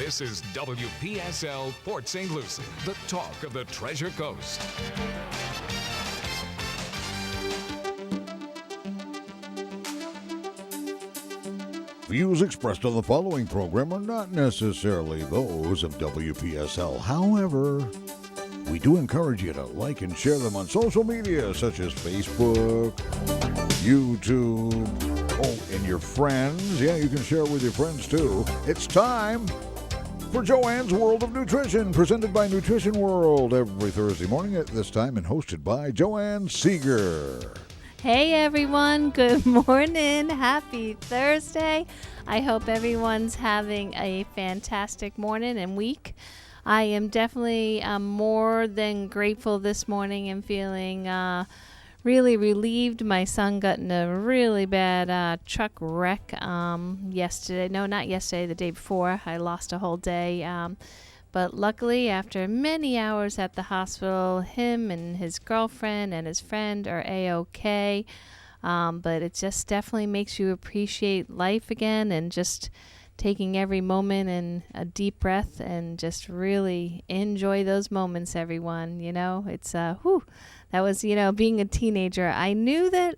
This is WPSL Port St. Lucie, the talk of the Treasure Coast. Views expressed on the following program are not necessarily those of WPSL. However, we do encourage you to like and share them on social media such as Facebook, YouTube, and your friends. Yeah, you can share it with your friends too. It's time for Joanne's World of Nutrition, presented by Nutrition World every Thursday morning at this time and hosted by Joanne Seeger. Hey everyone, good morning. Happy Thursday. I hope everyone's having a fantastic morning and week. I am definitely more than grateful this morning and feeling really relieved. My son got in a really bad truck wreck yesterday. No, not yesterday, the day before. I lost a whole day. But luckily, after many hours at the hospital, him and his girlfriend and his friend are A-OK. But it just definitely makes you appreciate life again and just taking every moment and a deep breath and just really enjoy those moments, everyone. You know, it's, that was, being a teenager. I knew that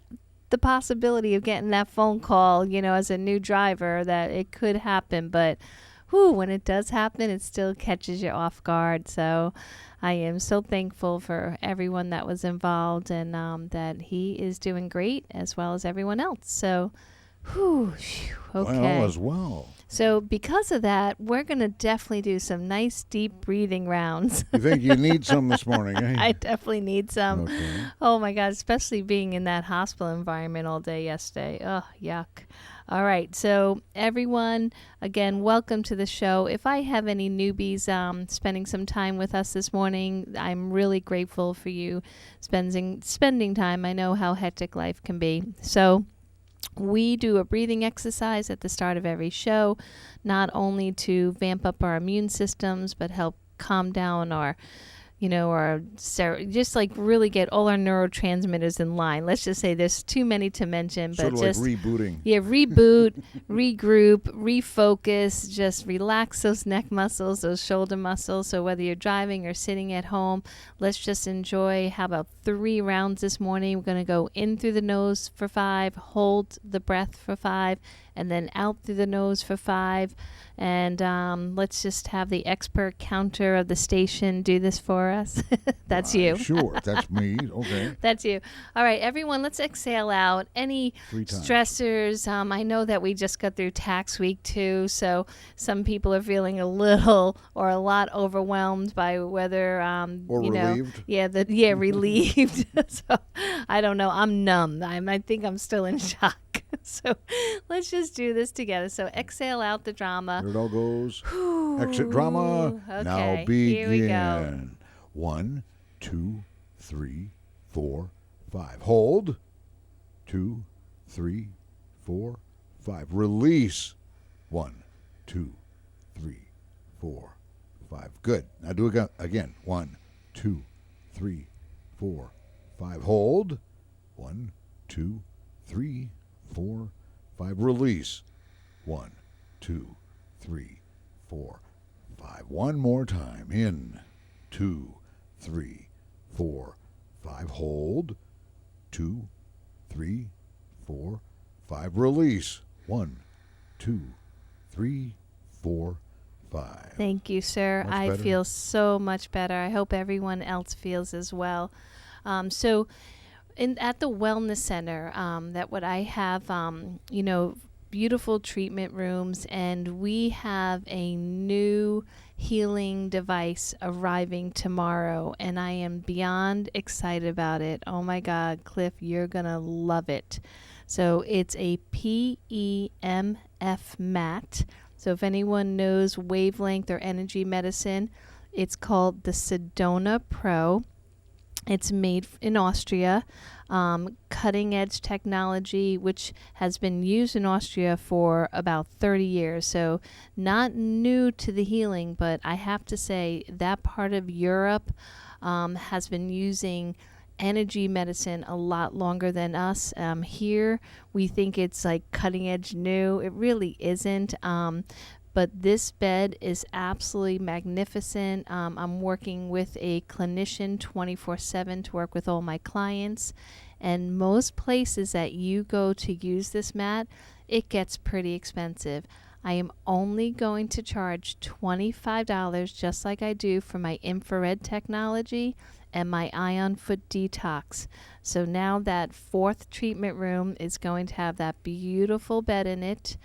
the possibility of getting that phone call, as a new driver, that it could happen, but when it does happen, it still catches you off guard. So I am so thankful for everyone that was involved and that he is doing great as well as everyone else. So, okay. Well, as well. So because of that, we're going to definitely do some nice deep breathing rounds. You think you need some this morning, eh? I definitely need some. Okay. Oh, my God, especially being in that hospital environment all day yesterday. Oh, yuck. All right, so everyone, again, welcome to the show. If I have any newbies spending some time with us this morning, I'm really grateful for you spending time. I know how hectic life can be. So we do a breathing exercise at the start of every show, not only to vamp up our immune systems, but help calm down our just like really get all our neurotransmitters in line. Let's just say there's too many to mention, but sort of just like rebooting. Yeah, reboot, regroup, refocus, just relax those neck muscles, those shoulder muscles. So whether you're driving or sitting at home, let's just enjoy. How about 3 rounds this morning? We're going to go in through the nose for 5, hold the breath for 5, and then out through the nose for 5. And let's just have the expert counter of the station do this for us. That's you. Sure, that's me. Okay. That's you. All right, everyone, let's exhale out. Any stressors? I know that we just got through tax week too, so some people are feeling a little or a lot overwhelmed by whether relieved. Relieved. So I don't know. I'm numb. I think I'm still in shock. So let's just do this together. So exhale out the drama. There it all goes. Exit drama. Okay, now begin. Here we go. 1, 2, 3, 4, 5. Hold. 2, 3, 4, 5. Release. 1, 2, 3, 4, 5. Good. Now do it again. 1, 2, 3, 4, 5. Hold. 1, 2, 3, 4, 5. Release. 1, 2, 3, 4, 5. One more time. In. 2, 3, 4, 5. Hold. 2, 3, 4, 5. Release. 1, 2, 3, 4, 5. Thank you, sir. I feel so much better. I hope everyone else feels as well. At the Wellness Center, that what I have, beautiful treatment rooms, and we have a new healing device arriving tomorrow, and I am beyond excited about it. Oh my God, Cliff, you're gonna love it. So it's a PEMF mat. So if anyone knows wavelength or energy medicine, it's called the Sedona Pro. It's made in Austria, cutting edge technology, which has been used in Austria for about 30 years. So not new to the healing, but I have to say that part of Europe has been using energy medicine a lot longer than us. Here, we think it's like cutting edge new. It really isn't. But this bed is absolutely magnificent. I'm working with a clinician 24/7 to work with all my clients. And most places that you go to use this mat, it gets pretty expensive. I am only going to charge $25, just like I do for my infrared technology and my Ion Foot Detox. So now that fourth treatment room is going to have that beautiful bed in it.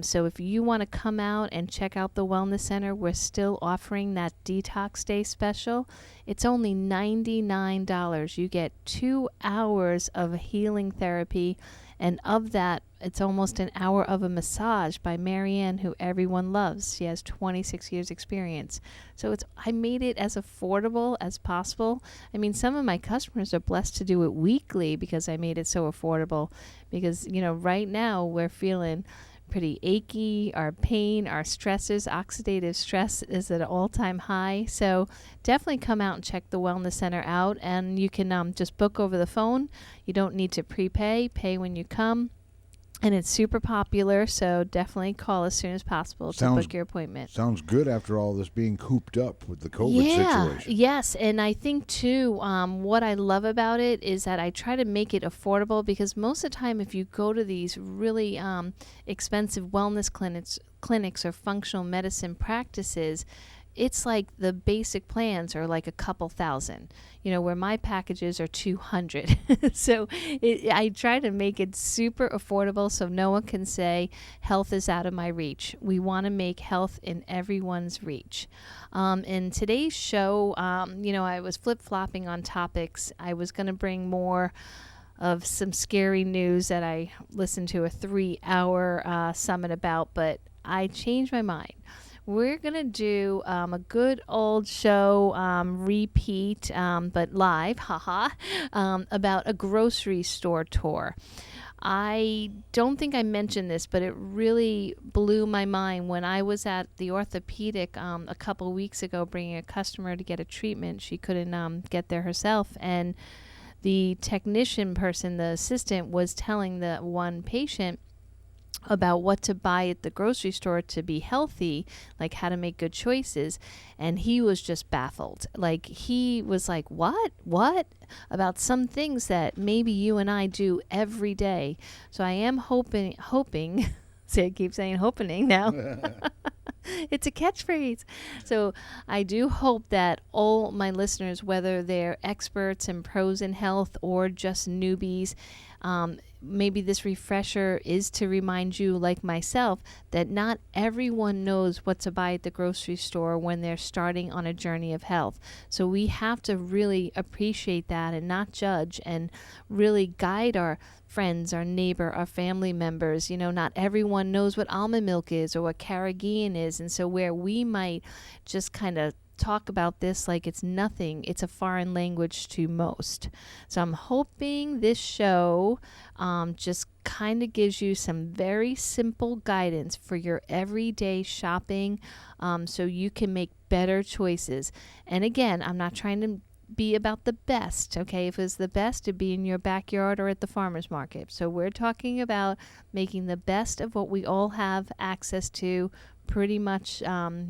So if you want to come out and check out the Wellness Center, we're still offering that Detox Day special. It's only $99. You get 2 hours of healing therapy, and of that, it's almost an hour of a massage by Marianne, who everyone loves. She has 26 years experience. So I made it as affordable as possible. I mean, some of my customers are blessed to do it weekly because I made it so affordable. Because, right now we're feeling pretty achy, our pain, our stresses, oxidative stress is at an all-time high. So definitely come out and check the Wellness Center out, and you can just book over the phone. You don't need to prepay, pay when you come. And it's super popular, so definitely call as soon as possible to book your appointment. Sounds good after all this being cooped up with the COVID situation. Yes, and I think, too, what I love about it is that I try to make it affordable, because most of the time if you go to these really expensive wellness clinics or functional medicine practices, it's like the basic plans are like a couple thousand, where my packages are 200. So I try to make it super affordable so no one can say health is out of my reach. We want to make health in everyone's reach. In today's show, I was flip-flopping on topics. I was going to bring more of some scary news that I listened to a 3-hour summit about, but I changed my mind. We're going to do a good old show repeat, but live, about a grocery store tour. I don't think I mentioned this, but it really blew my mind when I was at the orthopedic a couple weeks ago bringing a customer to get a treatment. She couldn't get there herself, and the technician person, the assistant, was telling the one patient about what to buy at the grocery store to be healthy, like how to make good choices. And he was just baffled. Like, he was like, what? About some things that maybe you and I do every day. So I am hoping, see, I keep saying hoping now. It's a catchphrase. So I do hope that all my listeners, whether they're experts and pros in health or just newbies, maybe this refresher is to remind you, like myself, that not everyone knows what to buy at the grocery store when they're starting on a journey of health. So we have to really appreciate that and not judge, and really guide our friends, our neighbor, our family members. Not everyone knows what almond milk is or what carrageenan is. And so where we might just kind of talk about this like it's nothing, it's a foreign language to most. So I'm hoping this show just kind of gives you some very simple guidance for your everyday shopping, so you can make better choices. And again, I'm not trying to be about the best, okay? If it's the best, it'd be in your backyard or at the farmer's market. So we're talking about making the best of what we all have access to pretty much,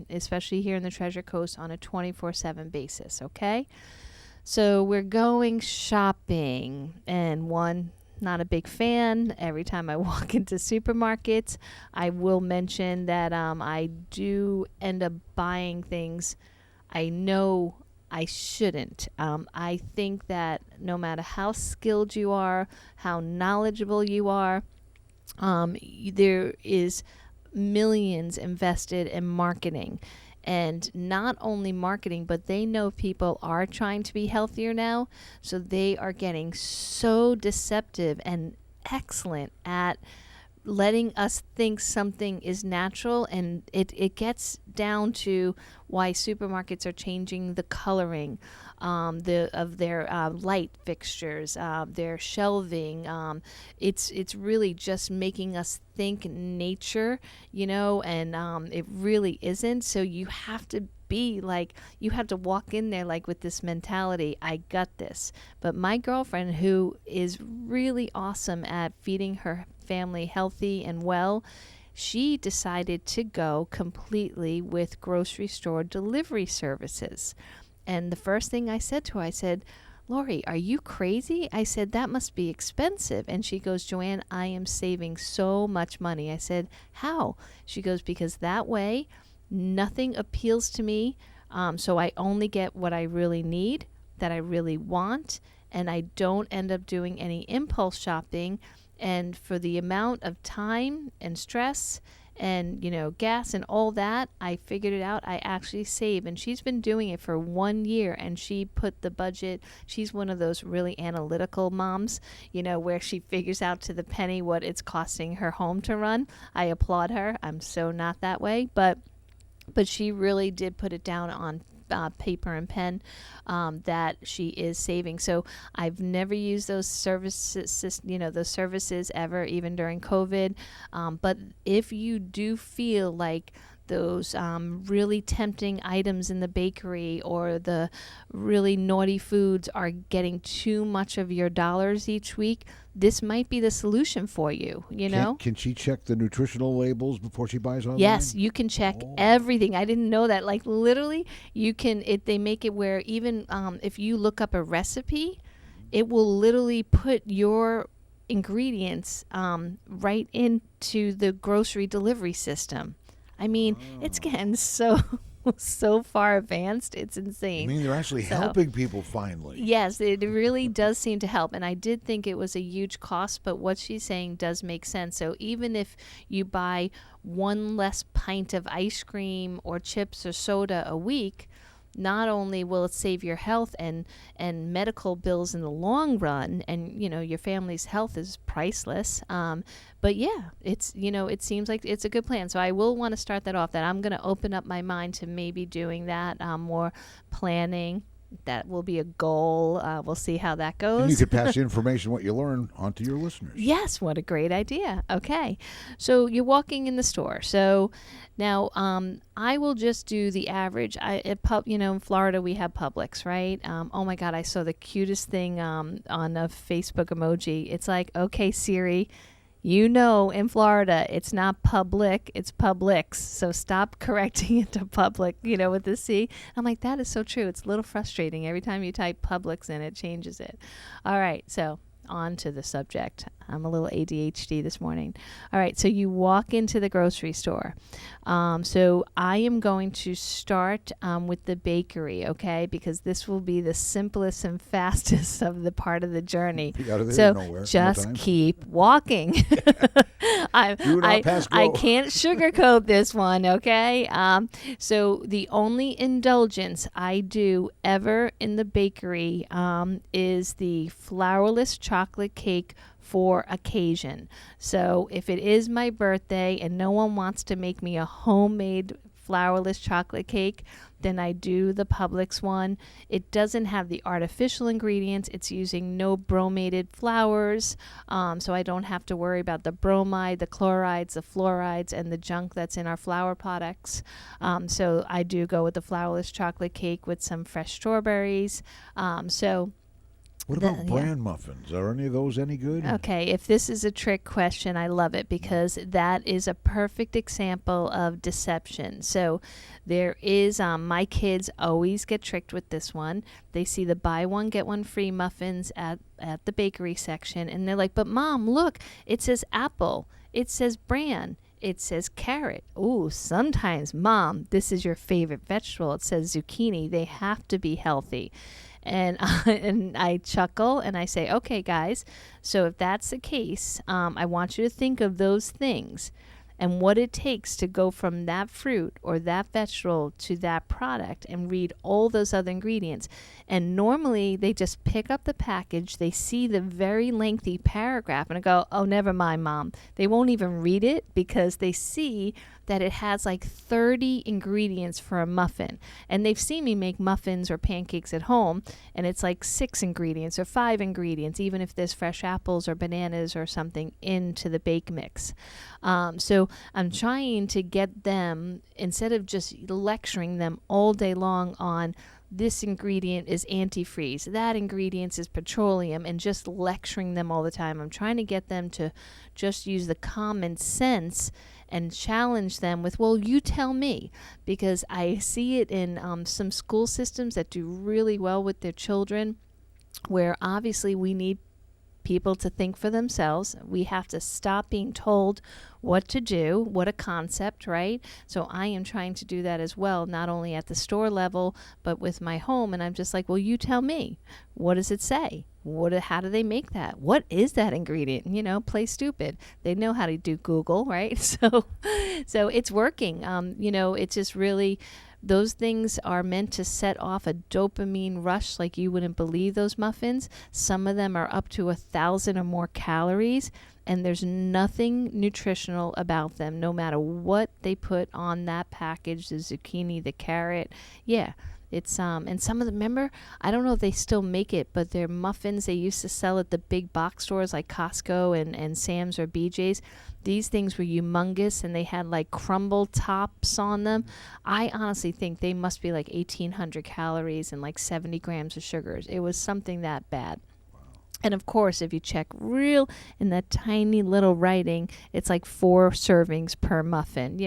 especially here in the Treasure Coast, on a 24/7 basis, okay? So we're going shopping, and not a big fan. Every time I walk into supermarkets, I will mention that I do end up buying things I know I shouldn't. I think that no matter how skilled you are, how knowledgeable you are, there is millions invested in marketing. And not only marketing, but they know people are trying to be healthier now. So they are getting so deceptive and excellent at letting us think something is natural. And it gets down to why supermarkets are changing the coloring of their light fixtures, their shelving. It's really just making us think nature, and it really isn't. So you have to be like, you have to walk in there like with this mentality, I got this. But my girlfriend, who is really awesome at feeding her family healthy and well, she decided to go completely with grocery store delivery services. And the first thing I said to her, I said, Lori, are you crazy? I said, that must be expensive. And she goes, Joanne, I am saving so much money. I said, how? She goes, because that way nothing appeals to me. So I only get what I really need, that I really want, and I don't end up doing any impulse shopping. And for the amount of time and stress and, gas and all that, I figured it out. I actually save. And she's been doing it for 1 year, and she put the budget. She's one of those really analytical moms, where she figures out to the penny what it's costing her home to run. I applaud her. I'm so not that way. But she really did put it down on paper and pen, that she is saving. So I've never used those services ever, even during COVID. But if you do feel like those really tempting items in the bakery or the really naughty foods are getting too much of your dollars each week, this might be the solution for you, Can she check the nutritional labels before she buys online? Yes, you can check everything. I didn't know that. Like, literally, you can, they make it where even if you look up a recipe, it will literally put your ingredients right into the grocery delivery system. I mean, it's getting so far advanced. It's insane. I mean, they're actually helping people finally. Yes, it really does seem to help. And I did think it was a huge cost, but what she's saying does make sense. So even if you buy one less pint of ice cream or chips or soda a week, not only will it save your health and medical bills in the long run, and your family's health is priceless, but yeah, it's it seems like it's a good plan. So I will want to start that off, that I'm going to open up my mind to maybe doing that, more planning. That will be a goal. We'll see how that goes. And you could pass the information, what you learn, on to your listeners. Yes, what a great idea. Okay. So you're walking in the store. So now I will just do the average. In Florida we have Publix, right? Oh my God, I saw the cutest thing on a Facebook emoji. It's like, okay, Siri, in Florida, it's not public, it's Publix. So stop correcting it to public, with the C. I'm like, that is so true. It's a little frustrating. Every time you type Publix in, it changes it. All right. So on to the subject. I'm a little ADHD this morning. All right. So you walk into the grocery store. So I am going to start with the bakery, okay? Because this will be the simplest and fastest of the part of the journey. So just keep walking. I can't sugarcoat this one, okay? So the only indulgence I do ever in the bakery is the flourless chocolate cake for occasion. So if it is my birthday and no one wants to make me a homemade flourless chocolate cake, then I do the Publix one. It doesn't have the artificial ingredients. It's using no bromated flours, so I don't have to worry about the bromide, the chlorides, the fluorides, and the junk that's in our flour products. So I do go with the flourless chocolate cake with some fresh strawberries. What about bran muffins? Are any of those any good? Okay, if this is a trick question, I love it, because that is a perfect example of deception. So there is, my kids always get tricked with this one. They see the buy one, get one free muffins at the bakery section, and they're like, but Mom, look, it says apple, it says bran, it says carrot. Ooh, sometimes, Mom, this is your favorite vegetable. It says zucchini. They have to be healthy. And I chuckle and I say, okay, guys, so if that's the case, I want you to think of those things and what it takes to go from that fruit or that vegetable to that product, and read all those other ingredients. And normally they just pick up the package, they see the very lengthy paragraph and go, oh, never mind, Mom. They won't even read it because they see that it has like 30 ingredients for a muffin. And they've seen me make muffins or pancakes at home, and it's like 6 ingredients or 5 ingredients, even if there's fresh apples or bananas or something into the bake mix. So I'm trying to get them, instead of just lecturing them all day long on this ingredient is antifreeze, that ingredient is petroleum, and just lecturing them all the time, I'm trying to get them to just use the common sense and challenge them with, well, you tell me, because I see it in some school systems that do really well with their children, where obviously we need people to think for themselves. We have to stop being told what to do, what a concept, right? So I am trying to do that as well, not only at the store level, but with my home. And I'm just like, well, you tell me, what does it say? How do they make that? What is that ingredient? Play stupid. They know how to do Google, right? So it's working. It's just really, those things are meant to set off a dopamine rush like you wouldn't believe. Those muffins, some of them are up to 1,000 or more calories, and there's nothing nutritional about them, no matter what they put on that package, the zucchini, the carrot. Yeah. It's and some of them, remember, I don't know if they still make it, but they're muffins they used to sell at the big box stores like Costco and Sam's or BJ's. These things were humongous, and they had like crumble tops on them. I honestly think they must be like 1,800 calories and like 70 grams of sugars. It was something that bad. And of course, if you check real in that tiny little writing, it's like 4 servings per muffin,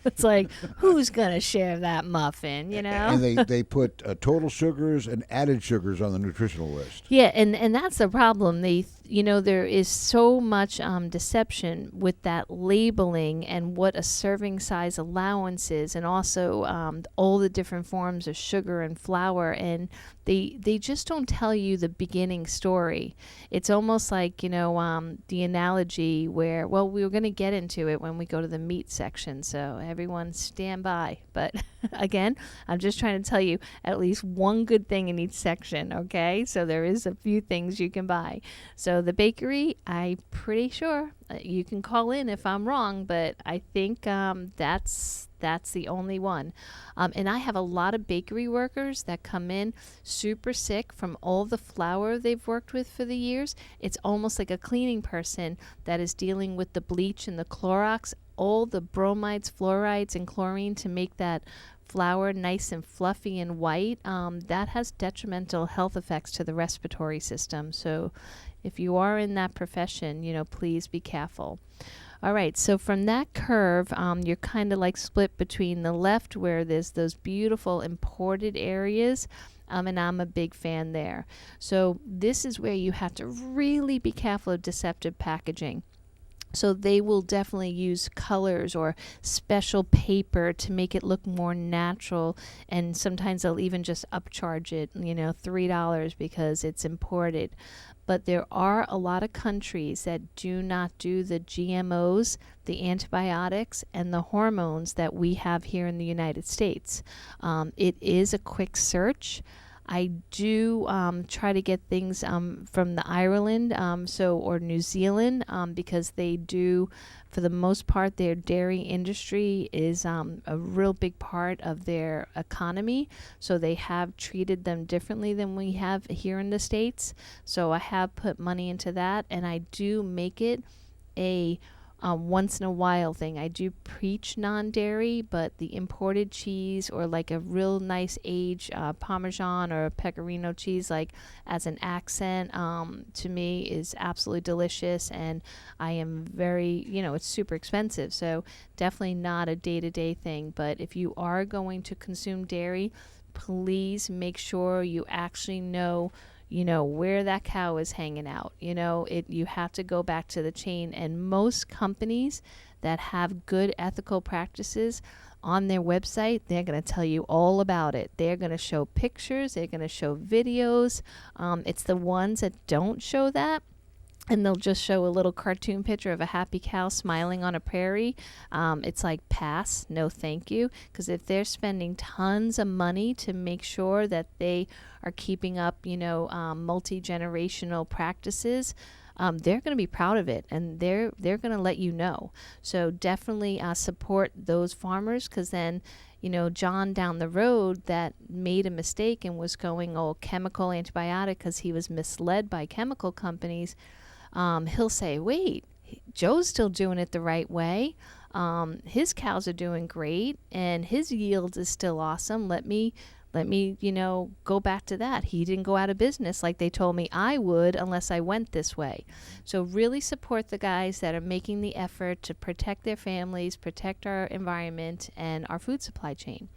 It's like, who's going to share that muffin, And they put total sugars and added sugars on the nutritional list. Yeah, and that's the problem. There is so much deception with that labeling and what a serving size allowance is, and also all the different forms of sugar and flour, and they just don't tell you the beginning story. It's almost like, the analogy where, well, we were going to get into it when we go to the meat section, so everyone stand by. But again, I'm just trying to tell you at least one good thing in each section, okay? So there is a few things you can buy. So the bakery, I'm pretty sure you can call in if I'm wrong, but I think that's the only one. And I have a lot of bakery workers that come in super sick from all the flour they've worked with for the years. It's almost like a cleaning person that is dealing with the bleach and the Clorox, all the bromides, fluorides, and chlorine to make that flour nice and fluffy and white. That has detrimental health effects to the respiratory system. So if you are in that profession, please be careful. All right, so from that curve, you're kind of like split between the left, where there's those beautiful imported areas, and I'm a big fan there. So this is where you have to really be careful of deceptive packaging. So they will definitely use colors or special paper to make it look more natural, and sometimes they'll even just upcharge it, $3 because it's imported. But there are a lot of countries that do not do the GMOs, the antibiotics, and the hormones that we have here in the United States. It is a quick search. I do try to get things from the Ireland or New Zealand because they do, for the most part, their dairy industry is a real big part of their economy. So they have treated them differently than we have here in the States. So I have put money into that, and I do make it a once in a while thing. I do preach non-dairy, but the imported cheese or like a real nice aged Parmesan or Pecorino cheese, like as an accent, to me is absolutely delicious. And I am very, it's super expensive. So definitely not a day-to-day thing. But if you are going to consume dairy, please make sure you actually know where that cow is hanging out. You have to go back to the chain, and most companies that have good ethical practices on their website, they're going to tell you all about it. They're going to show pictures, they're going to show videos. It's the ones that don't show that, and they'll just show a little cartoon picture of a happy cow smiling on a prairie. It's like, pass, no thank you. Because if they're spending tons of money to make sure that they are keeping up, multi-generational practices, they're going to be proud of it, and they're going to let you know. So definitely support those farmers, because then, John down the road that made a mistake and was going all chemical antibiotic because he was misled by chemical companies, he'll say, wait, Joe's still doing it the right way. His cows are doing great, and his yield is still awesome. Let me let me, go back to that. He didn't go out of business like they told me I would unless I went this way. So really support the guys that are making the effort to protect their families, protect our environment, and our food supply chain.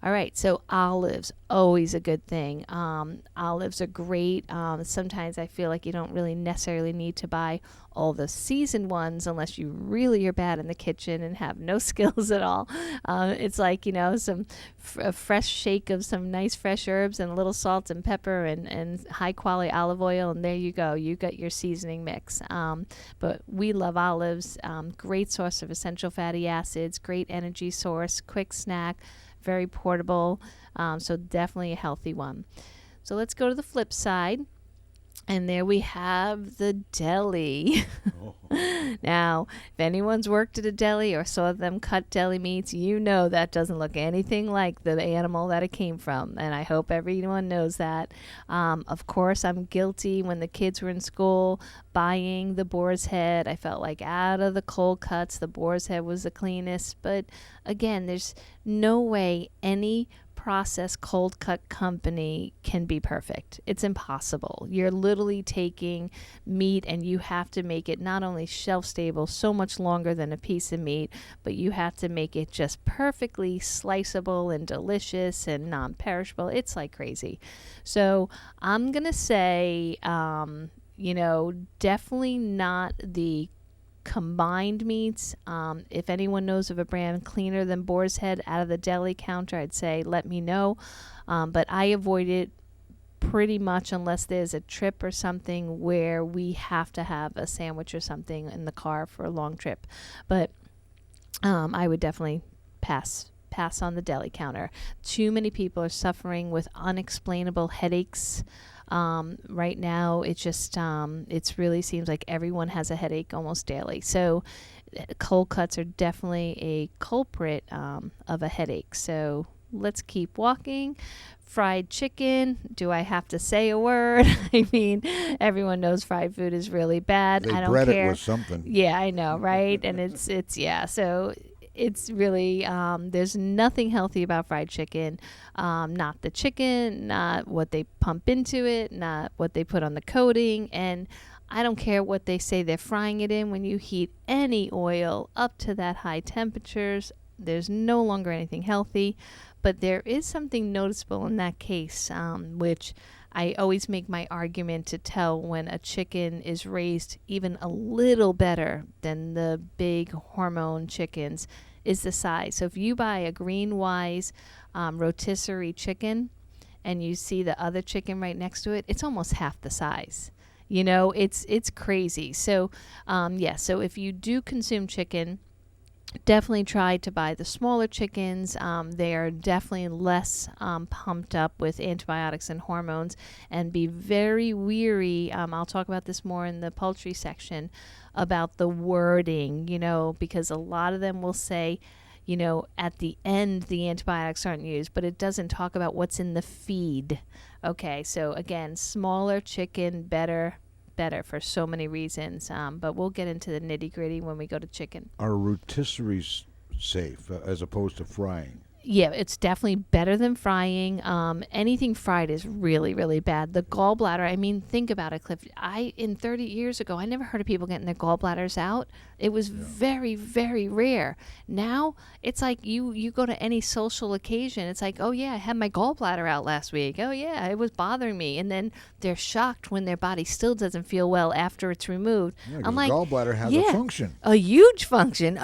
All right, so olives, always a good thing. Olives are great. Sometimes I feel like you don't really necessarily need to buy all the seasoned ones unless you really are bad in the kitchen and have no skills at all. It's like, a fresh shake of some nice fresh herbs and a little salt and pepper and high quality olive oil, and there you go. You got your seasoning mix. But we love olives. Great source of essential fatty acids, great energy source, quick snack, very portable, so definitely a healthy one. So let's go to the flip side. And there we have the deli. Now, if anyone's worked at a deli or saw them cut deli meats, that doesn't look anything like the animal that it came from. And I hope everyone knows that. Of course, I'm guilty when the kids were in school buying the boar's head. I felt like out of the cold cuts, the boar's head was the cleanest. But again, there's no way any processed cold cut company can be perfect. It's impossible. You're literally taking meat and you have to make it not only shelf stable so much longer than a piece of meat, but you have to make it just perfectly sliceable and delicious and non-perishable. It's like crazy. So I'm gonna say definitely not the combined meats. If anyone knows of a brand cleaner than Boar's Head out of the deli counter, I'd say let me know. But I avoid it pretty much unless there's a trip or something where we have to have a sandwich or something in the car for a long trip. But I would definitely pass on the deli counter. Too many people are suffering with unexplainable headaches. Right now, it just it really seems like everyone has a headache almost daily. So cold cuts are definitely a culprit of a headache. So let's keep walking. Fried chicken. Do I have to say a word? I mean, everyone knows fried food is really bad. They I don't bread care. it with something. Yeah, I know, right? And it's yeah. So it's really, there's nothing healthy about fried chicken. Not the chicken, not what they pump into it, not what they put on the coating. And I don't care what they say they're frying it in. When you heat any oil up to that high temperatures, there's no longer anything healthy. But there is something noticeable in that case, which I always make my argument to tell when a chicken is raised even a little better than the big hormone chickens is the size. So if you buy a Greenwise rotisserie chicken and you see the other chicken right next to it, it's almost half the size. It's crazy. So so if you do consume chicken, definitely try to buy the smaller chickens. They are definitely less pumped up with antibiotics and hormones, and be very weary. I'll talk about this more in the poultry section about the wording, because a lot of them will say, at the end the antibiotics aren't used, but it doesn't talk about what's in the feed. Okay, so again, smaller chicken, better for so many reasons, but we'll get into the nitty-gritty when we go to chicken. Are rotisseries safe as opposed to frying? Yeah, it's definitely better than frying. Anything fried is really, really bad. The gallbladder, I mean, think about it, Cliff. In 30 years ago, I never heard of people getting their gallbladders out. It was very, very rare. Now, it's like you go to any social occasion. It's like, oh, yeah, I had my gallbladder out last week. Oh, yeah, it was bothering me. And then they're shocked when their body still doesn't feel well after it's removed. Yeah, I'm like, gallbladder has a function. A huge function.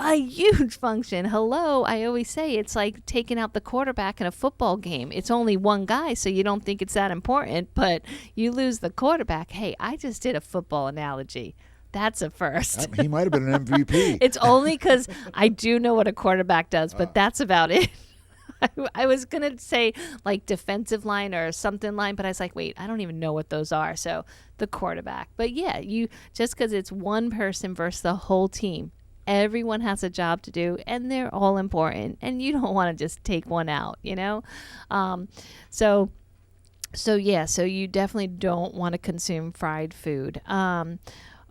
Hello. I always say it's like taking out the quarterback in a football game. It's only one guy, so you don't think it's that important, but you lose the quarterback. Hey, I just did a football analogy. That's a first. He might have been an MVP. It's only because I do know what a quarterback does, but that's about it. I was going to say like defensive line or something line, but I was like, wait, I don't even know what those are. So the quarterback. But yeah, just because it's one person versus the whole team, everyone has a job to do, and they're all important, and you don't want to just take one out, So you definitely don't want to consume fried food.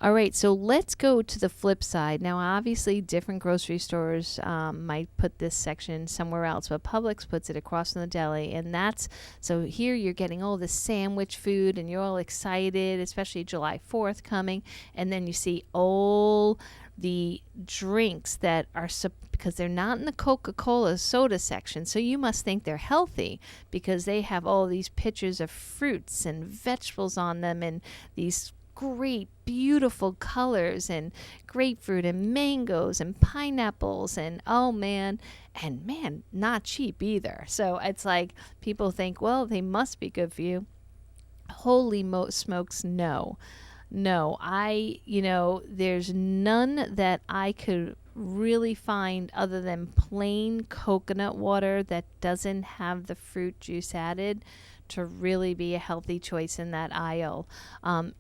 All right, so let's go to the flip side. Now, obviously, different grocery stores might put this section somewhere else, but Publix puts it across from the deli. And that's, so here you're getting all the sandwich food and you're all excited, especially July 4th coming. And then you see all the drinks that are, because they're not in the Coca-Cola soda section. So you must think they're healthy because they have all these pictures of fruits and vegetables on them and these great, beautiful colors and grapefruit and mangoes and pineapples and not cheap either. So it's like people think, well, they must be good for you. Holy smokes, no. There's none that I could really find other than plain coconut water that doesn't have the fruit juice added to really be a healthy choice in that aisle.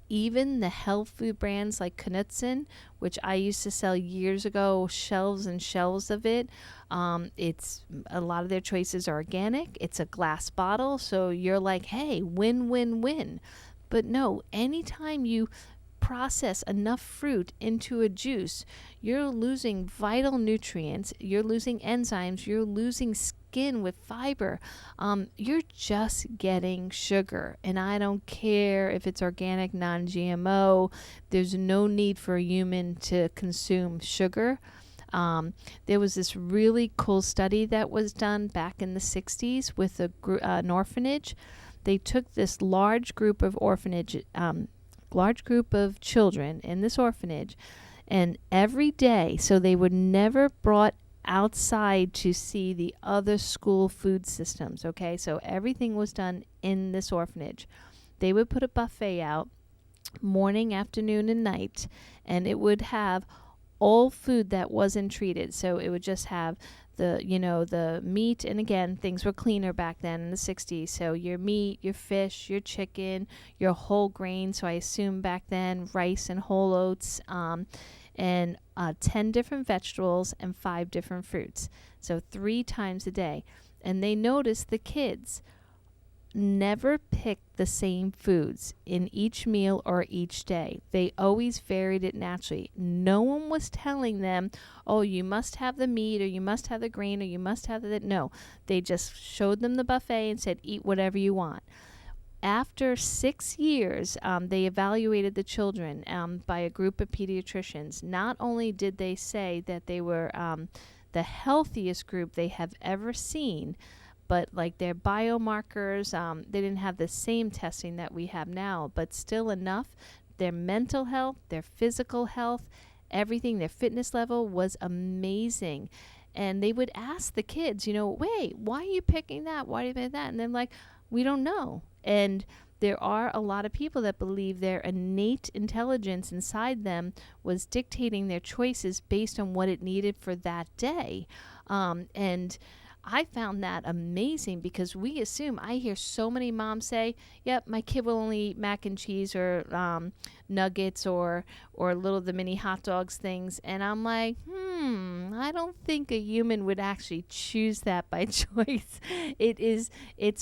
Even the health food brands like Knudsen, which I used to sell years ago, shelves and shelves of it. It's a lot of their choices are organic. It's a glass bottle, so you're like, hey, win, win, win. But no, anytime you process enough fruit into a juice, you're losing vital nutrients, you're losing enzymes, you're losing skin with fiber. You're just getting sugar. And I don't care if it's organic, non-GMO. There's no need for a human to consume sugar. There was this really cool study that was done back in the 60s with an orphanage. They took this large group of children in this orphanage, and every day, so they were never brought outside to see the other school food systems, okay? So everything was done in this orphanage. They would put a buffet out morning, afternoon, and night, and it would have all food that wasn't treated. So it would just have the meat, and again, things were cleaner back then in the 60s. So your meat, your fish, your chicken, your whole grain. So I assume back then rice and whole oats, and 10 different vegetables and 5 different fruits. So 3 times a day. And they noticed the kids never picked the same foods in each meal or each day. They always varied it naturally. No one was telling them, oh, you must have the meat or you must have the grain or you must have the... No, they just showed them the buffet and said, eat whatever you want. After 6 years, they evaluated the children by a group of pediatricians. Not only did they say that they were the healthiest group they have ever seen, but like their biomarkers, they didn't have the same testing that we have now, but still enough. Their mental health, their physical health, everything, their fitness level was amazing. And they would ask the kids, wait, why are you picking that? Why do you pick that? And they're like, we don't know. And there are a lot of people that believe their innate intelligence inside them was dictating their choices based on what it needed for that day. And I found that amazing because we assume, I hear so many moms say, yep, my kid will only eat mac and cheese or nuggets or little the mini hot dogs things. And I'm like, I don't think a human would actually choose that by choice. It's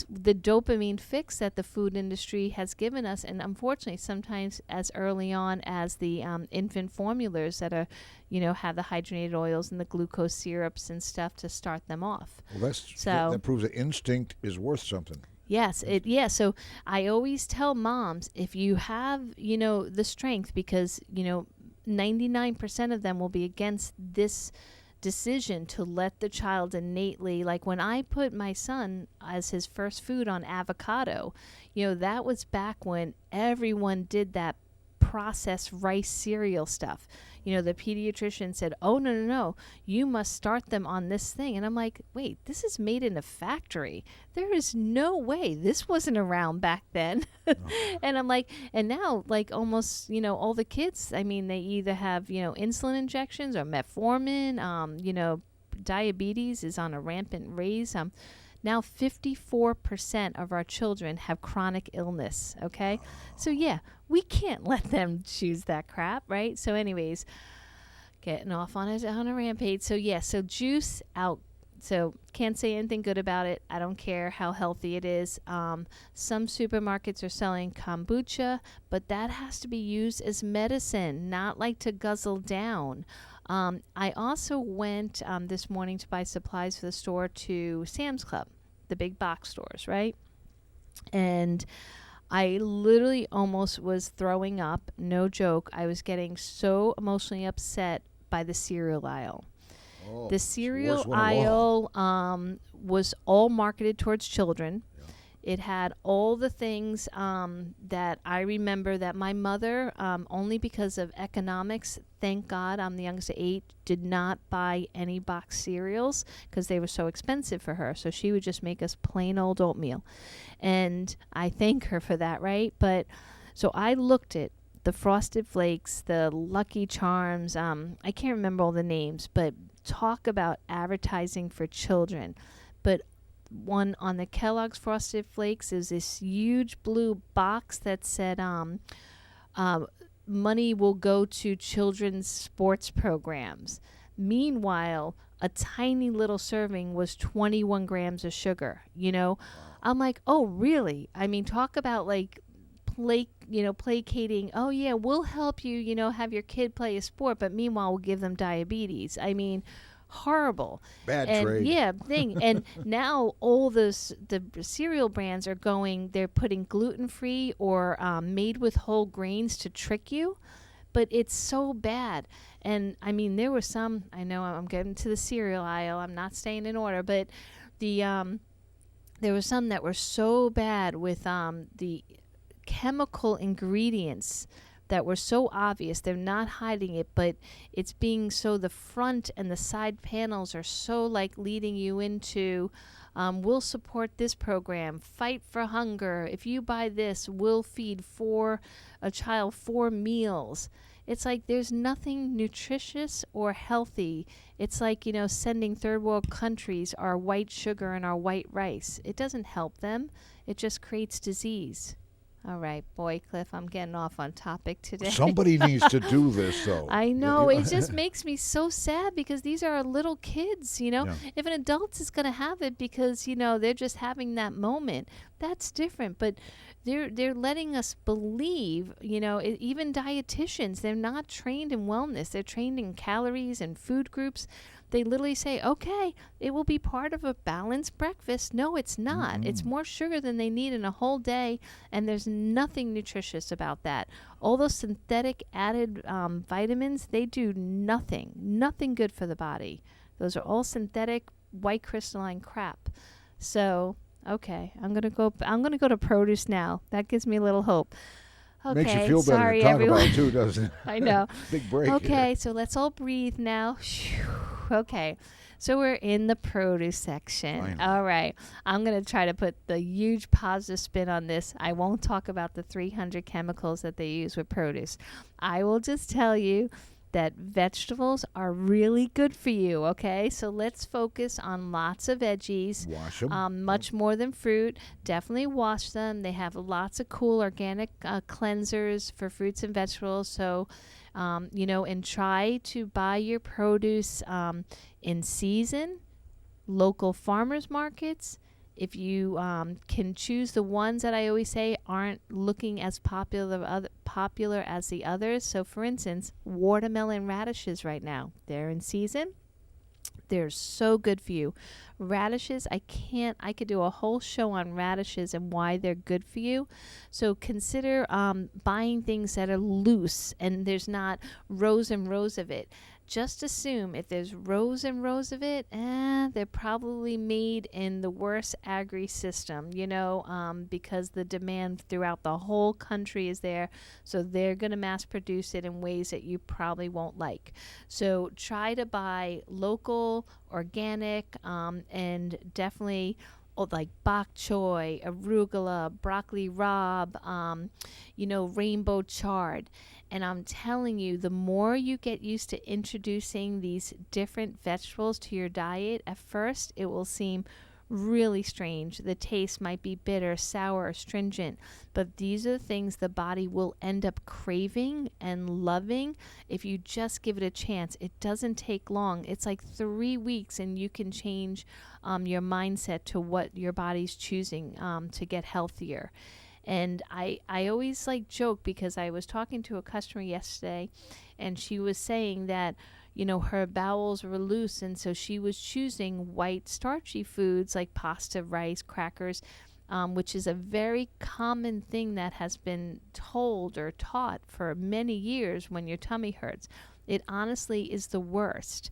the dopamine fix that the food industry has given us. And unfortunately, sometimes as early on as the infant formulas that are, have the hydrogenated oils and the glucose syrups and stuff to start them off. Well, that proves that instinct is worth something. Yes, so I always tell moms, if you have, the strength, because, 99% of them will be against this decision to let the child innately, like when I put my son as his first food on avocado, that was back when everyone did that processed rice cereal stuff. The pediatrician said, oh, no, you must start them on this thing. And I'm like, wait, this is made in a factory. There is no way. This wasn't around back then. Oh. And I'm like, and now, like almost, all the kids, I mean, they either have, insulin injections or metformin, diabetes is on a rampant raise. Now 54% of our children have chronic illness, okay? So, yeah, we can't let them choose that crap, right? So anyways, getting off on a rampage. So, yeah, so juice out. So can't say anything good about it. I don't care how healthy it is. Some supermarkets are selling kombucha, but that has to be used as medicine, not like to guzzle down. I also went this morning to buy supplies for the store to Sam's Club, the big box stores, right? And I literally almost was throwing up. No joke. I was getting so emotionally upset by the cereal aisle. The cereal aisle was all marketed towards children. Yeah. It had all the things that I remember that my mother, only because of economics, thank God I'm the youngest of 8, did not buy any box cereals because they were so expensive for her. So she would just make us plain old oatmeal. And I thank her for that, right? But so I looked at the Frosted Flakes, the Lucky Charms. I can't remember all the names, but talk about advertising for children. But one on the Kellogg's Frosted Flakes is this huge blue box that said money will go to children's sports programs. Meanwhile, a tiny little serving was 21 grams of sugar. I'm like, oh, really? I mean, talk about like placating. Oh yeah, we'll help you, have your kid play a sport, but meanwhile we'll give them diabetes. I mean, horrible. Bad trade. Yeah, thing. And now all the cereal brands are they're putting gluten-free or made with whole grains to trick you, but it's so bad. And I mean, there were some, I know I'm getting to the cereal aisle, I'm not staying in order, but there were some that were so bad with the chemical ingredients that were so obvious. They're not hiding it, but it's being so the front and the side panels are so like leading you into we'll support this program, fight for hunger. If you buy this, we'll feed a child 4 meals. It's like there's nothing nutritious or healthy. It's like, sending third world countries our white sugar and our white rice. It doesn't help them. It just creates disease. All right, boy, Cliff, I'm getting off on topic today. Somebody needs to do this, though. I know. It just makes me so sad because these are our little kids, Yeah. If an adult is going to have it because, they're just having that moment, that's different. But they're letting us believe, even dietitians, they're not trained in wellness. They're trained in calories and food groups. They literally say, okay, it will be part of a balanced breakfast. No, it's not. Mm-hmm. It's more sugar than they need in a whole day, and there's nothing nutritious about that. All those synthetic added vitamins, they do nothing good for the body. Those are all synthetic white crystalline crap. So, okay, I'm gonna go to produce now. That gives me a little hope. Okay, makes you feel better sorry, to talk everyone. about it too, doesn't it? I know. Big break. Okay, here. so let's all breathe now. Okay, so we're in the produce section. Finally. All right, I'm going to try to put the huge positive spin on this. I won't talk about the 300 chemicals that they use with produce. I will just tell you that vegetables are really good for you, okay? So let's focus on lots of veggies. Wash them. Much more than fruit. Definitely wash them. They have lots of cool organic cleansers for fruits and vegetables. So, and try to buy your produce in season, local farmers markets. If you can choose the ones that I always say aren't looking as popular as the others. So, for instance, watermelon radishes right now, they're in season. They're so good for you. Radishes, I could do a whole show on radishes and why they're good for you. So consider buying things that are loose and there's not rows and rows of it. Just assume if there's rows and rows of it, they're probably made in the worst agri system, because the demand throughout the whole country is there. So they're going to mass produce it in ways that you probably won't like. So try to buy local, organic, and definitely like bok choy, arugula, broccoli rabe, rainbow chard. And I'm telling you, the more you get used to introducing these different vegetables to your diet, at first it will seem really strange. The taste might be bitter, sour, astringent, but these are the things the body will end up craving and loving if you just give it a chance. It doesn't take long. It's like 3 weeks and you can change your mindset to what your body's choosing to get healthier. And I always joke, because I was talking to a customer yesterday and she was saying that, her bowels were loose, and so she was choosing white starchy foods like pasta, rice, crackers, which is a very common thing that has been told or taught for many years when your tummy hurts. It honestly is the worst.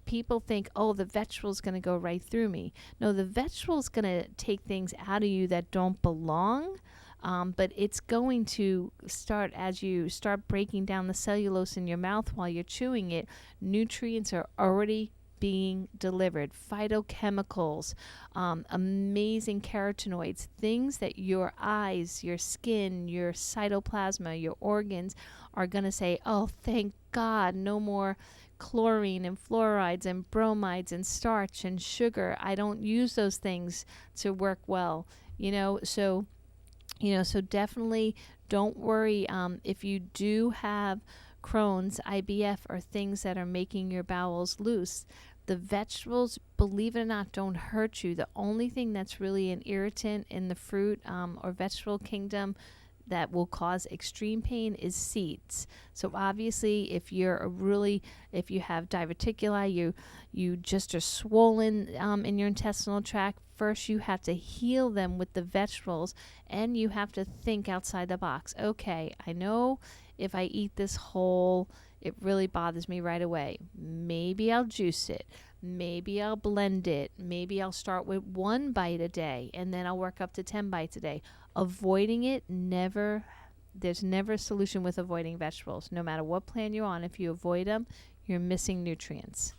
People think, oh, the vegetable's going to go right through me. No, the vegetable's going to take things out of you that don't belong. But it's going to start as you start breaking down the cellulose in your mouth while you're chewing it. Nutrients are already being delivered. Phytochemicals, amazing carotenoids, things that your eyes, your skin, your cytoplasma, your organs are going to say, oh, thank God, no more chlorine and fluorides and bromides and starch and sugar. I don't use those things to work well, so definitely don't worry if you do have Crohn's, IBF, or things that are making your bowels loose. The vegetables, believe it or not, don't hurt you. The only thing that's really an irritant in the fruit or vegetable kingdom that will cause extreme pain is seeds. So obviously, if you have diverticuli, you just are swollen in your intestinal tract, first you have to heal them with the vegetables, and you have to think outside the box. Okay, I know if I eat this whole, it really bothers me right away. Maybe I'll juice it. Maybe I'll blend it. Maybe I'll start with 1 bite a day, and then I'll work up to 10 bites a day. Avoiding it, there's never a solution with avoiding vegetables. No matter what plan you're on, if you avoid them, you're missing nutrients.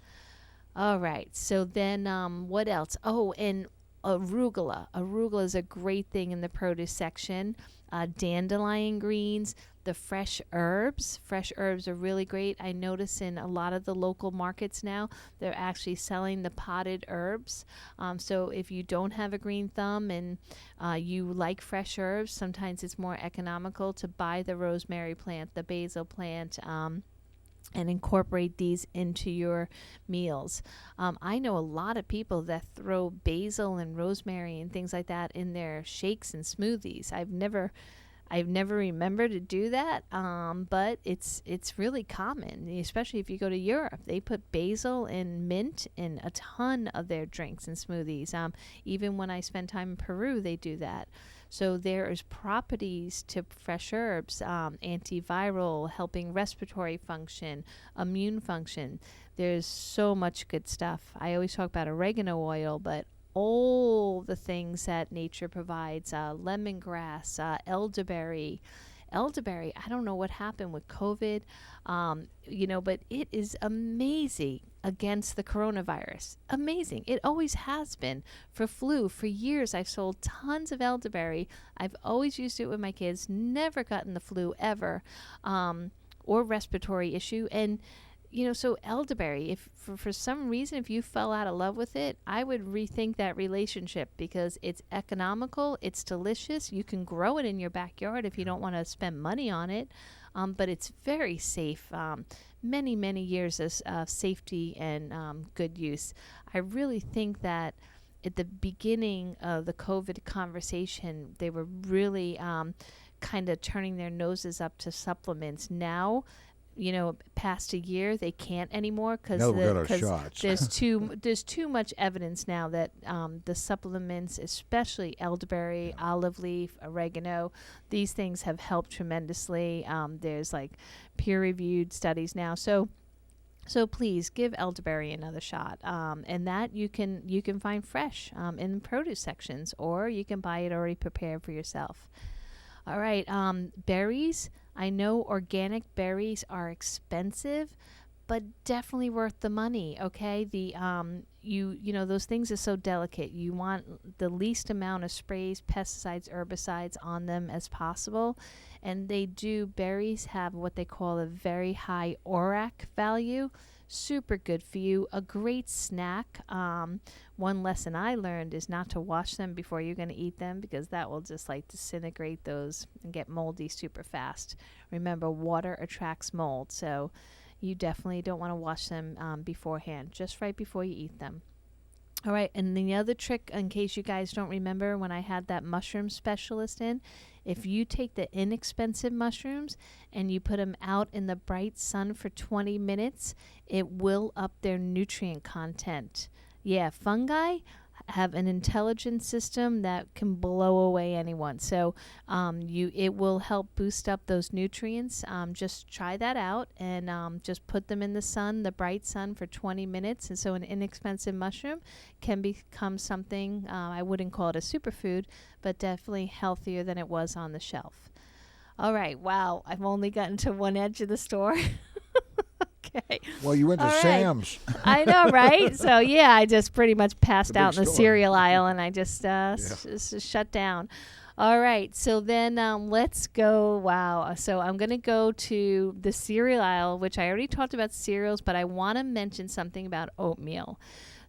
All right, so then what else? Oh, and arugula. Arugula is a great thing in the produce section. Dandelion greens, the fresh herbs. Fresh herbs are really great. I notice in a lot of the local markets now, they're actually selling the potted herbs. So if you don't have a green thumb and you like fresh herbs, sometimes it's more economical to buy the rosemary plant, the basil plant, and incorporate these into your meals. I know a lot of people that throw basil and rosemary and things like that in their shakes and smoothies. I've never remembered to do that, but it's really common, especially if you go to Europe. They put basil and mint in a ton of their drinks and smoothies. Even when I spend time in Peru, they do that. So there is properties to fresh herbs, antiviral, helping respiratory function, immune function. There's so much good stuff. I always talk about oregano oil, but all the things that nature provides, lemongrass, elderberry. Elderberry, I don't know what happened with COVID, but it is amazing against the coronavirus. Amazing. It always has been. For flu, for years, I've sold tons of elderberry. I've always used it with my kids, never gotten the flu ever, or respiratory issue. And so elderberry, if for some reason, if you fell out of love with it, I would rethink that relationship, because it's economical, it's delicious. You can grow it in your backyard if you don't want to spend money on it, but it's very safe. Many, many years of safety and good use. I really think that at the beginning of the COVID conversation, they were really kind of turning their noses up to supplements. Now, past a year, they can't anymore because there's too much evidence now that the supplements, especially elderberry, olive leaf, oregano, these things have helped tremendously. There's peer-reviewed studies now, so please give elderberry another shot, and that you can find fresh in the produce sections, or you can buy it already prepared for yourself. All right, berries. I know organic berries are expensive, but definitely worth the money. Okay, those things are so delicate. You want the least amount of sprays, pesticides, herbicides on them as possible, and berries have what they call a very high ORAC value. Super good for you. A great snack. One lesson I learned is not to wash them before you're going to eat them, because that will just like disintegrate those and get moldy super fast. Remember, water attracts mold, so you definitely don't want to wash them beforehand, just right before you eat them. All right, and the other trick, in case you guys don't remember when I had that mushroom specialist in, if you take the inexpensive mushrooms and you put them out in the bright sun for 20 minutes, it will up their nutrient content. Yeah, fungi have an intelligent system that can blow away anyone. So it will help boost up those nutrients. Just try that out, and just put them in the sun, the bright sun, for 20 minutes. And so an inexpensive mushroom can become something, I wouldn't call it a superfood, but definitely healthier than it was on the shelf. All right. Wow. I've only gotten to one edge of the store. Okay. Well, you went to Sam's. I know, right? So, yeah, I just pretty much passed out in the store. cereal aisle, and I just shut down. All right. So then let's go. Wow. So I'm going to go to the cereal aisle, which I already talked about cereals, but I want to mention something about oatmeal.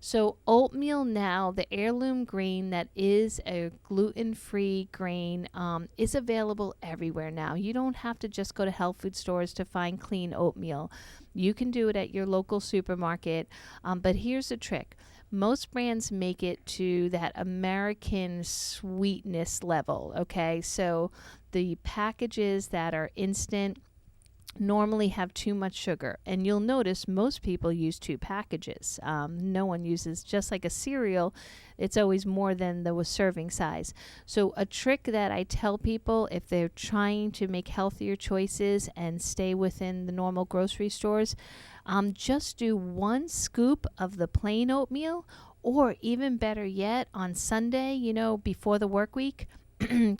So oatmeal now, the heirloom grain that is a gluten-free grain, is available everywhere now. You don't have to just go to health food stores to find clean oatmeal. You can do it at your local supermarket. But here's the trick. Most brands make it to that American sweetness level, okay? So the packages that are instant normally have too much sugar, and you'll notice most people use 2 packages. No one uses, just like a cereal, it's always more than the serving size. So a trick that I tell people if they're trying to make healthier choices and stay within the normal grocery stores, just do 1 scoop of the plain oatmeal, or even better yet, on Sunday, before the work week,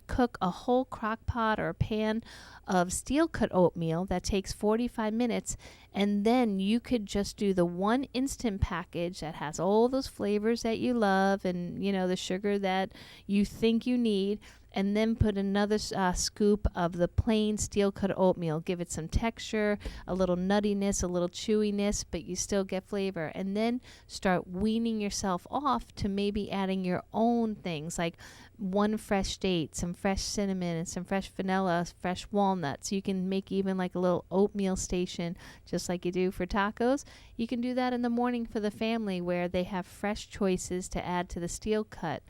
cook a whole crock pot or pan of steel cut oatmeal that takes 45 minutes, and then you could just do the 1 instant package that has all those flavors that you love and the sugar that you think you need, and then put another scoop of the plain steel cut oatmeal. Give it some texture, a little nuttiness, a little chewiness, but you still get flavor. And then start weaning yourself off to maybe adding your own things, like 1 fresh date, some fresh cinnamon, and some fresh vanilla, fresh walnuts. You can make even like a little oatmeal station, just like you do for tacos. You can do that in the morning for the family, where they have fresh choices to add to the steel cut.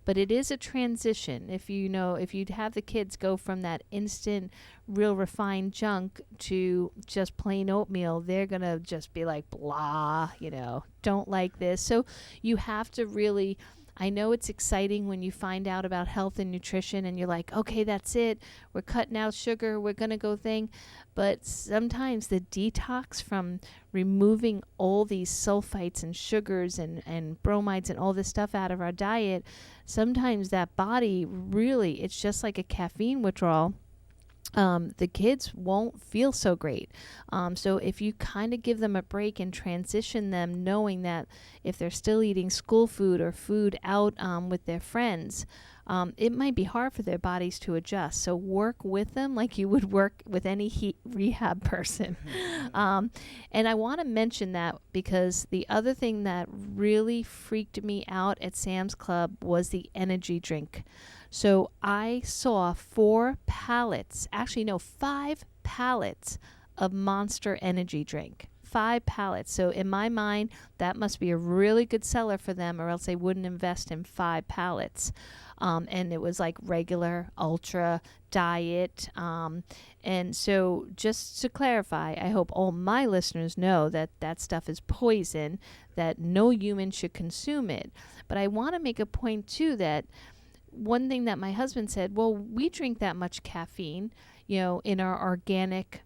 But it is a transition. If you have the kids go from that instant, real refined junk to just plain oatmeal, they're going to just be like, blah, don't like this. So you have to really, I know it's exciting when you find out about health and nutrition and you're like, okay, that's it. We're cutting out sugar. We're going to go thing. But sometimes the detox from removing all these sulfites and sugars and bromides and all this stuff out of our diet, sometimes that body really, it's just like a caffeine withdrawal. The kids won't feel so great. So if you kind of give them a break and transition them, knowing that if they're still eating school food or food out with their friends, it might be hard for their bodies to adjust. So work with them like you would work with any rehab person. And I want to mention that because the other thing that really freaked me out at Sam's Club was the energy drink. So I saw 5 pallets of Monster energy drink. 5 pallets. So in my mind, that must be a really good seller for them, or else they wouldn't invest in 5 pallets. And it was like regular, ultra, diet. And so just to clarify, I hope all my listeners know that that stuff is poison, that no human should consume it. But I want to make a point too that one thing that my husband said, well, we drink that much caffeine, in our organic,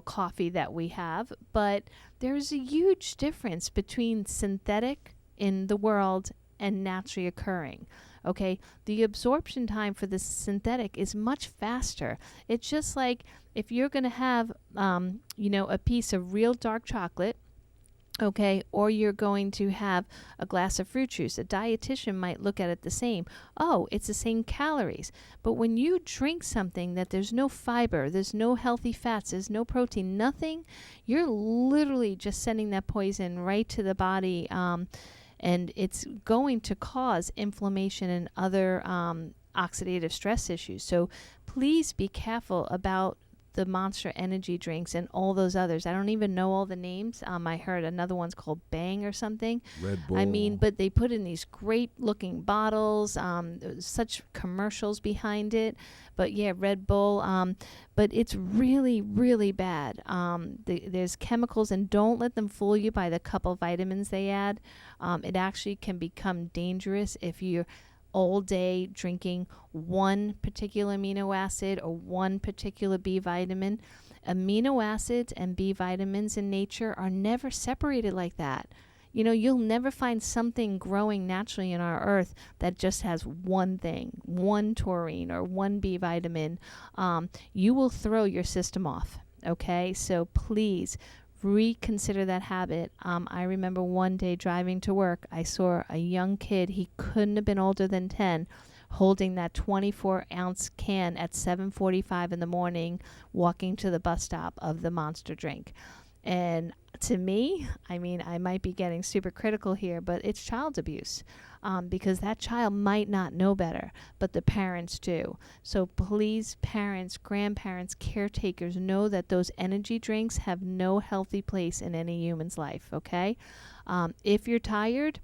coffee that we have. But there's a huge difference between synthetic in the world and naturally occurring. Okay, the absorption time for the synthetic is much faster. It's just like if you're going to have, a piece of real dark chocolate, Okay, or you're going to have a glass of fruit juice. A dietitian might look at it the same. Oh, it's the same calories. But when you drink something that there's no fiber, there's no healthy fats, there's no protein, nothing, you're literally just sending that poison right to the body, and it's going to cause inflammation and other oxidative stress issues. So please be careful about the Monster energy drinks and all those others. I don't even know all the names. I heard another one's called Bang or something. Red Bull. I mean, but they put in these great looking bottles, such commercials behind it. But yeah, Red Bull. But it's really, really bad. There's chemicals, and don't let them fool you by the couple vitamins they add. It actually can become dangerous if you're all day drinking one particular amino acid or one particular B vitamin. Amino acids and B vitamins in nature are never separated like that. You know, you'll never find something growing naturally in our earth that just has one thing, one taurine or one B vitamin. You will throw your system off. Okay, so please reconsider that habit. I remember one day driving to work, I saw a young kid, he couldn't have been older than 10, holding that 24-ounce can at 7:45 in the morning, walking to the bus stop of the Monster drink. And to me, I mean, I might be getting super critical here, but it's child abuse. Because that child might not know better, but the parents do. So please, parents, grandparents, caretakers, know that those energy drinks have no healthy place in any human's life, okay? If you're tired,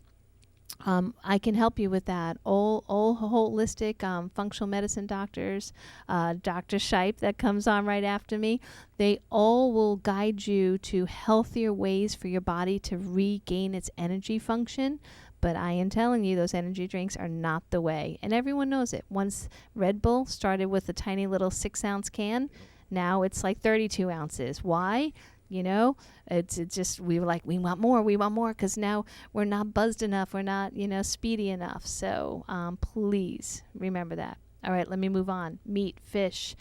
I can help you with that. All holistic functional medicine doctors, Dr. Shipe that comes on right after me, they all will guide you to healthier ways for your body to regain its energy function. But I am telling you, those energy drinks are not the way. And everyone knows it. Once Red Bull started with a tiny little 6-ounce can, now it's like 32 ounces. Why? You know, it's just, we were like, we want more, because now we're not buzzed enough, we're not, speedy enough. So please remember that. All right, let me move on. Meat, fish,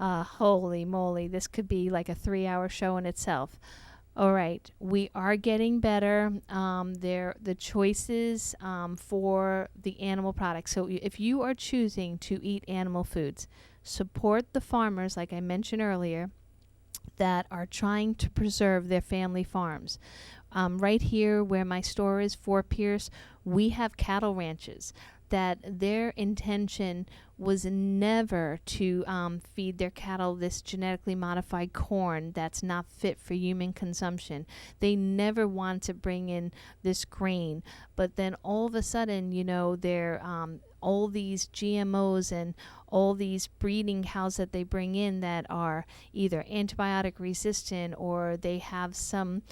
holy moly, this could be like a 3-hour show in itself. All right, we are getting better. The choices for the animal products. So if you are choosing to eat animal foods, support the farmers, like I mentioned earlier, that are trying to preserve their family farms. Right here where my store is, Fort Pierce, we have cattle ranches that their intention was never to feed their cattle this genetically modified corn that's not fit for human consumption. They never want to bring in this grain. But then all of a sudden, they're all these GMOs and all these breeding cows that they bring in that are either antibiotic resistant, or they have some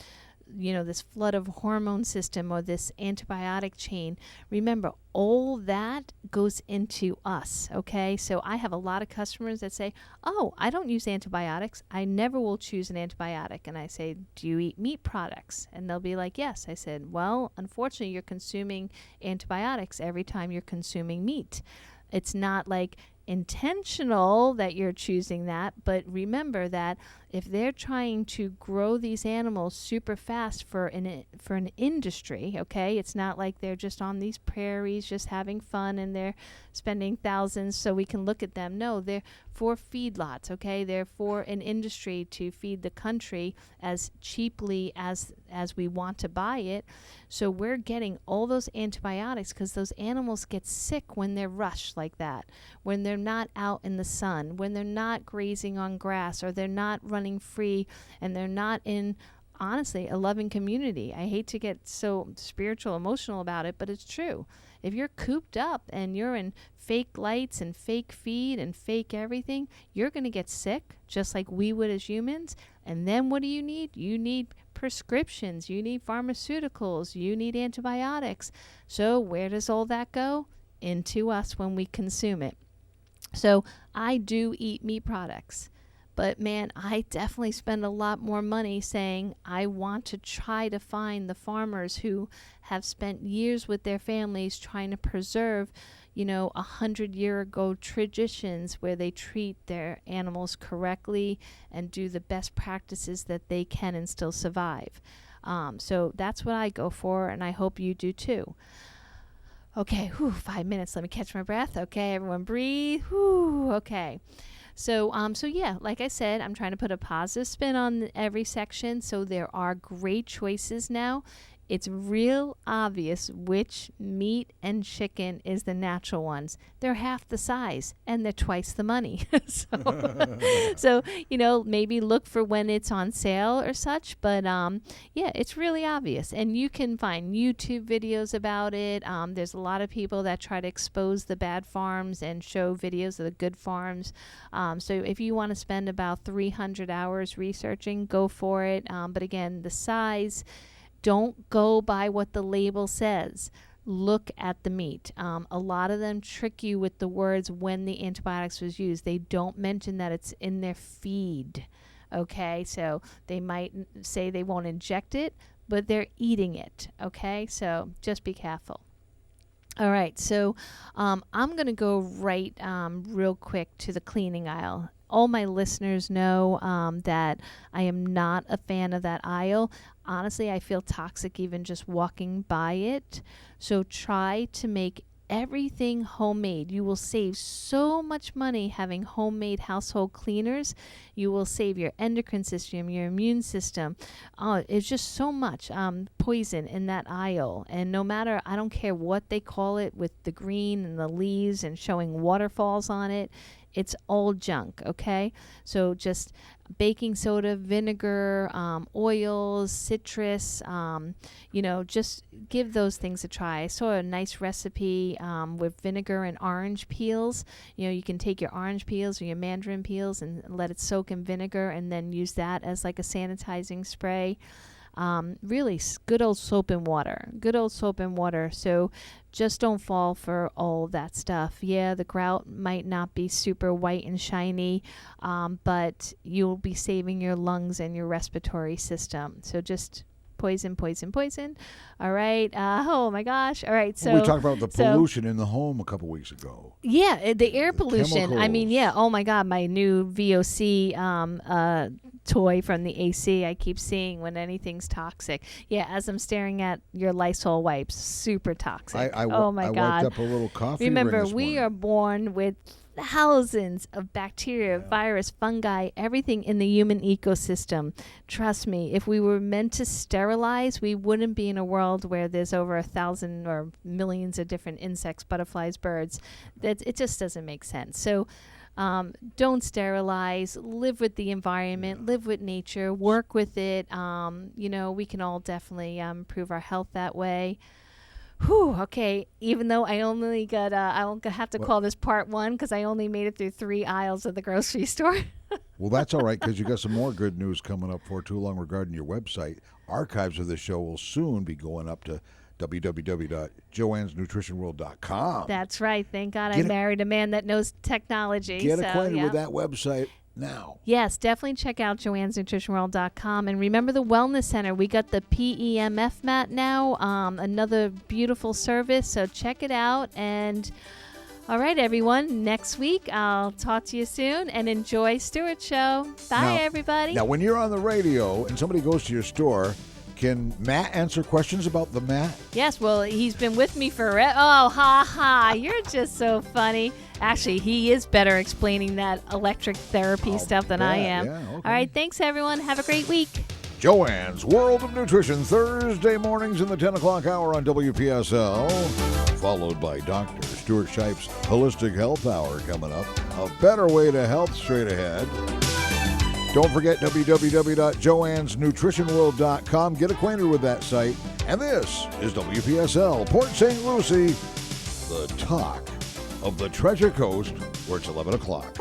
this flood of hormone system or this antibiotic chain. Remember, all that goes into us, okay? So I have a lot of customers that say, oh, I don't use antibiotics. I never will choose an antibiotic. And I say, do you eat meat products? And they'll be like, yes. I said, well, unfortunately, you're consuming antibiotics every time you're consuming meat. It's not like intentional that you're choosing that, but remember that if they're trying to grow these animals super fast for an industry, okay, it's not like they're just on these prairies just having fun and they're spending thousands so we can look at them. No, they're for feedlots, okay? They're for an industry to feed the country as cheaply as we want to buy it. So we're getting all those antibiotics because those animals get sick when they're rushed like that, when they're not out in the sun, when they're not grazing on grass, or they're not running free, and they're not in, honestly, a loving community. I hate to get so spiritual, emotional about it, but it's true. If you're cooped up and you're in fake lights and fake feed and fake everything, you're going to get sick just like we would as humans. And then what do you need? You need prescriptions, you need pharmaceuticals, you need antibiotics. So where does all that go? Into us when we consume it. So I do eat meat products. But man, I definitely spend a lot more money saying I want to try to find the farmers who have spent years with their families trying to preserve, 100-year-ago traditions where they treat their animals correctly and do the best practices that they can and still survive. So that's what I go for, and I hope you do too. Okay, 5 minutes. Let me catch my breath. Okay, everyone breathe. Okay. So yeah, like I said, I'm trying to put a positive spin on every section. So there are great choices now. It's real obvious which meat and chicken is the natural ones. They're half the size and they're twice the money. So, maybe look for when it's on sale or such. But yeah, it's really obvious. And you can find YouTube videos about it. There's a lot of people that try to expose the bad farms and show videos of the good farms. So if you want to spend about 300 hours researching, go for it. But again, the size, don't go by what the label says. Look at the meat. A lot of them trick you with the words when the antibiotics was used. They don't mention that it's in their feed. Okay, so they might say they won't inject it, but they're eating it. Okay, so just be careful. All right, so I'm going to go right real quick to the cleaning aisle. All my listeners know that I am not a fan of that aisle. Honestly, I feel toxic even just walking by it. So try to make everything homemade. You will save so much money having homemade household cleaners. You will save your endocrine system, your immune system. It's just so much poison in that aisle. And no matter, I don't care what they call it with the green and the leaves and showing waterfalls on it. It's all junk, okay? So just baking soda, vinegar, oils, citrus, just give those things a try. I saw a nice recipe with vinegar and orange peels. You can take your orange peels or your mandarin peels and let it soak in vinegar and then use that as like a sanitizing spray. Really good old soap and water. So just don't fall for all that stuff. Yeah, the grout might not be super white and shiny, but you'll be saving your lungs and your respiratory system. So just poison. All right. Oh my gosh. All right. So we talked about the pollution in the home a couple weeks ago. Yeah, the air pollution. Chemicals. I mean, yeah. Oh my God, my new VOC toy from the AC I keep seeing when anything's toxic. Yeah, as I'm staring at your Lysol wipes, super toxic. Oh my God. I wiped up a little coffee. Remember, ring we are born with thousands of bacteria, virus, fungi, everything in the human ecosystem. Trust me, if we were meant to sterilize, we wouldn't be in a world where there's over 1,000 or millions of different insects, butterflies, birds. It just doesn't make sense. So don't sterilize, live with the environment, live with nature, work with it. We can all definitely improve our health that way. Okay. Even though I only got, I'll have to call this part 1 because I only made it through 3 aisles of the grocery store. Well, that's all right because you got some more good news coming up for too long regarding your website. Archives of the show will soon be going up to www.joannesnutritionworld.com. That's right. Thank God I married a man that knows technology. Get acquainted with that website now. Yes, definitely check out joannesnutritionworld.com. And remember the Wellness Center. We got the PEMF mat now, another beautiful service. So check it out. And all right, everyone, next week I'll talk to you soon and enjoy Stuart's show. Bye, everybody. Now, when you're on the radio and somebody goes to your store, can Matt answer questions about the mat? Yes, well, he's been with me forever. Oh, ha. You're just so funny. Actually, he is better explaining that electric therapy stuff than I am. Yeah, okay. All right, thanks, everyone. Have a great week. Joanne's World of Nutrition, Thursday mornings in the 10 o'clock hour on WPSL, followed by Dr. Stuart Shipe's Holistic Health Hour coming up. A better way to health straight ahead. Don't forget www.joannesnutritionworld.com. Get acquainted with that site. And this is WPSL, Port St. Lucie, the talk of the Treasure Coast, where it's 11 o'clock.